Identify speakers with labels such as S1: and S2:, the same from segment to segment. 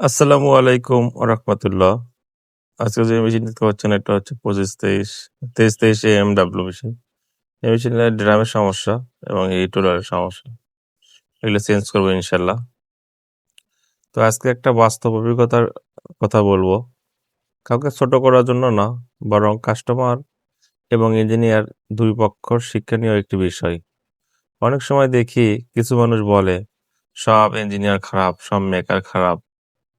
S1: আসসালামু আলাইকুম রাহমাতুল্লাহ। আজকে যে মেশিন দেখতে পাচ্ছেন এটা হচ্ছে 2523 AMW মেশিন। এই মেশিনের ড্রামের সমস্যা এবং এই টুলারের সমস্যা। এগুলো চেঞ্জ করবো ইনশাল্লাহ। তো আজকে একটা বাস্তব অভিজ্ঞতার কথা বলবো। কাউকে ছোট করার জন্য না, বরং কাস্টমার এবং ইঞ্জিনিয়ার দুই পক্ষর শিক্ষণীয় একটি বিষয়। অনেক সময় দেখি কিছু মানুষ বলে সব ইঞ্জিনিয়ার খারাপ, সব মেকার খারাপ,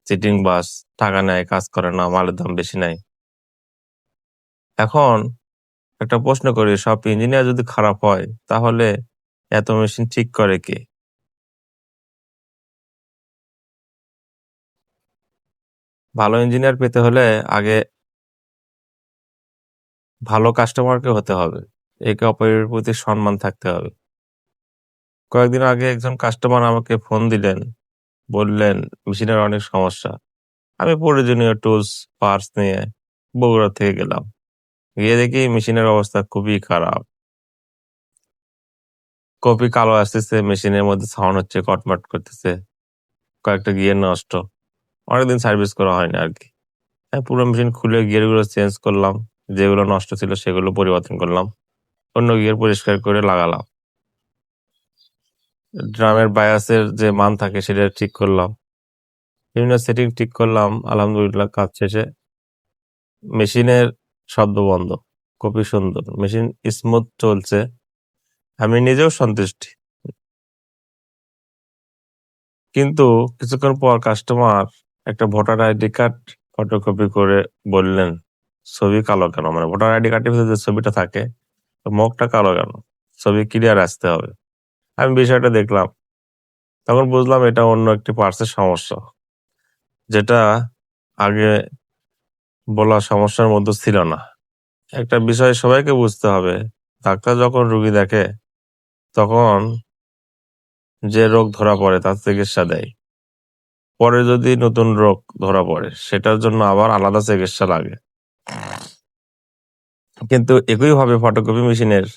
S1: চিটিং বাস, টাকা নেয়, কাজ করে না, মালের দাম বেশি নেয়। এখন একটা প্রশ্ন করি, সব ইঞ্জিনিয়ার যদি খারাপ হয় তাহলে এত মেশিন ঠিক করে কে? ভালো ইঞ্জিনিয়ার পেতে হলে আগে ভালো কাস্টমারকে হতে হবে, একে অপরের প্রতি সম্মান থাকতে হবে। কয়েকদিন আগে একজন কাস্টমার আমাকে ফোন দিলেন, বললেন মেশিনের অনেক সমস্যা। আমি প্রয়োজনীয় টুলস পার্টস নিয়ে বগুড়া থেকে গেলাম। গিয়ে দেখি মেশিনের অবস্থা খুবই খারাপ। কপি কালো আসতেছে, মেশিনের মধ্যে সাউন্ড হচ্ছে, কটমট করতেছে, কয়েকটা গিয়ার নষ্ট। অনেকদিন সার্ভিস করা হয়নি আর কি। পুরো মেশিন খুলে গিয়ারগুলো চেঞ্জ করলাম, যেগুলো নষ্ট ছিল সেগুলো পরিবর্তন করলাম, অন্য গিয়ার পরিষ্কার করে লাগালাম। ড্রামের বায়াসের যে মান থাকে সেটা ঠিক করলাম, বিভিন্ন সেটিং ঠিক করলাম। আলহামদুলিল্লাহ কাজ শেষে মেশিনের শব্দ বন্ধ, খুবই সুন্দর, মেশিন স্মুথ চলছে, আমি নিজেও সন্তুষ্টি। কিন্তু কিছুক্ষণ পর কাস্টমার একটা ভোটার আইডি কার্ড ফটোকপি করে বললেন ছবি কালো কেন, মানে ভোটার আইডি কার্ডের ভিতরে যে ছবিটা থাকে মুখটা কালো কেন, ছবি ক্লিয়ার আসতে হবে। আমি বিষয়টা দেখলাম, তখন বুঝলাম এটা অন্য একটি পার্টসের সমস্যা, যেটা আগে বলা সমস্যার মধ্যে ছিল না। একটা বিষয় সবাইকে বুঝতে হবে, ডাক্তার যখন রোগী দেখে তখন যে রোগ ধরা পড়ে তার চিকিৎসা দেয়। পরে যদি নতুন রোগ ধরা পড়ে সেটার জন্য আবার আলাদা চিকিৎসা লাগে। কিন্তু একইভাবে ফটোকপি মেশিনের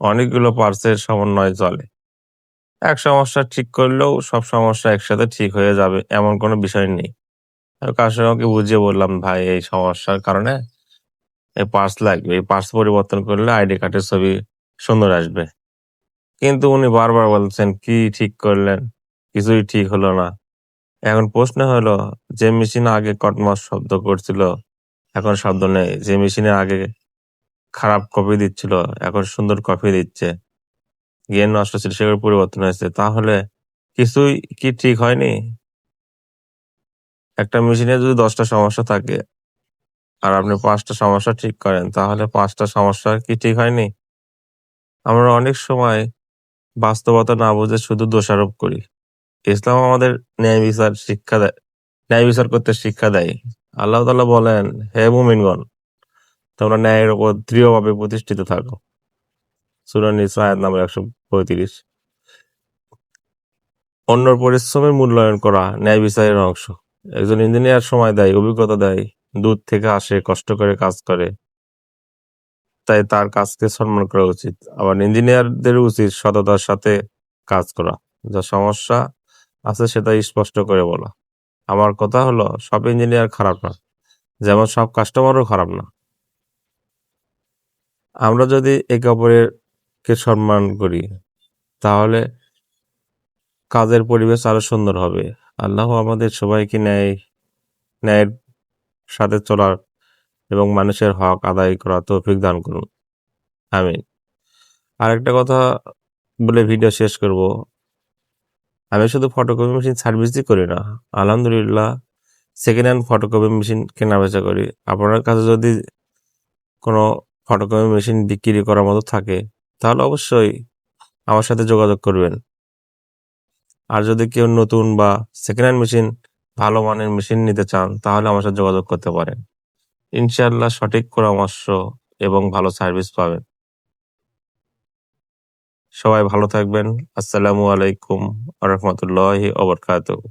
S1: অনেকগুলো পার্টসের সমন্বয় চলে। এক সমস্যা ঠিক করলেও সব সমস্যা একসাথে ঠিক হয়ে যাবে এমন কোনো বিষয় নেই। আমি কাস্টমারকে বুঝিয়ে বললাম, ভাই এই সমস্যার কারণে এই পার্টস লাগবে, এই পার্টস পরিবর্তন করলে আইডি কার্ডের ছবি সুন্দর আসবে। কিন্তু উনি বারবার বলছেন কি ঠিক করলেন, কিছুই ঠিক হলো না। এখন প্রশ্ন হলো, যে মেশিন আগে কটমট শব্দ করছিল এখন শব্দ নেই, যে মেশিনে আগে খারাপ কপি দিচ্ছিল এখন সুন্দর কপি দিচ্ছে, গিয়ার নষ্ট ছিল সেগুলো পরিবর্তন হয়েছে, তাহলে কিছুই কি ঠিক হয়নি? একটা মেশিনে যদি 10টা সমস্যা থাকে আর আপনি 5টা সমস্যা ঠিক করেন, তাহলে 5টা সমস্যা কি ঠিক হয়নি? আমরা অনেক সময় বাস্তবতা না বুঝে শুধু দোষারোপ করি। ইসলাম আমাদের ন্যায় বিচার শিক্ষা দেয়, ন্যায় বিচার করতে শিক্ষা দেয়। আল্লাহ তাআলা বলেন, হে মুমিনগণ, তোমরা ন্যায়ের উপর দৃঢ়ভাবে প্রতিষ্ঠিত থাকো। সূরা নিসা আয়াত নম্বর 135। অন্যর পরিশ্রমের মূল্যায়ন করা ন্যায় বিচারের অংশ। একজন ইঞ্জিনিয়ার সময় দেয়, অভিজ্ঞতা দেয়, দূর থেকে আসে, কষ্ট করে কাজ করে, তাই তার কাজকে সম্মান করা উচিত। আবার ইঞ্জিনিয়ারদের উচিত সততার সাথে কাজ করা, যা সমস্যা আছে সেটা স্পষ্ট করে বলা। আমার কথা হলো, সব ইঞ্জিনিয়ার খারাপ না, যেমন সব কাস্টমারও খারাপ না। আমরা যদি একে অপরকে সম্মান করি তাহলে কাজের পরিবেশ আরো সুন্দর হবে। আল্লাহ আমাদের সবাইকে ন্যায়ের সাথে চলার এবং মানুষের হক আদায় করা তৌফিক দান করুন। আমিন। আরেকটা কথা বলে ভিডিও শেষ করব, আমি শুধু ফটোকপি মেশিন সার্ভিসই করি না, আলহামদুলিল্লাহ সেকেন্ড হ্যান্ড ফটোকপি মেশিন কেনা বেচা করি। আপনার কাছে যদি কোনো ফটোকপি মেশিন বিক্রি করার মতো থাকে তাহলে অবশ্যই আমার সাথে যোগাযোগ করবেন। আর যদি কেউ নতুন বা সেকেন্ড হ্যান্ড মেশিন, ভালো মানের মেশিন নিতে চান তাহলে আমার সাথে যোগাযোগ করতে পারেন। ইনশাআল্লাহ সঠিক পরামর্শ এবং ভালো সার্ভিস পাবেন। সবাই ভালো থাকবেন। আসসালামু আলাইকুম ওয়া রাহমাতুল্লাহি ওয়া বারাকাতুহু।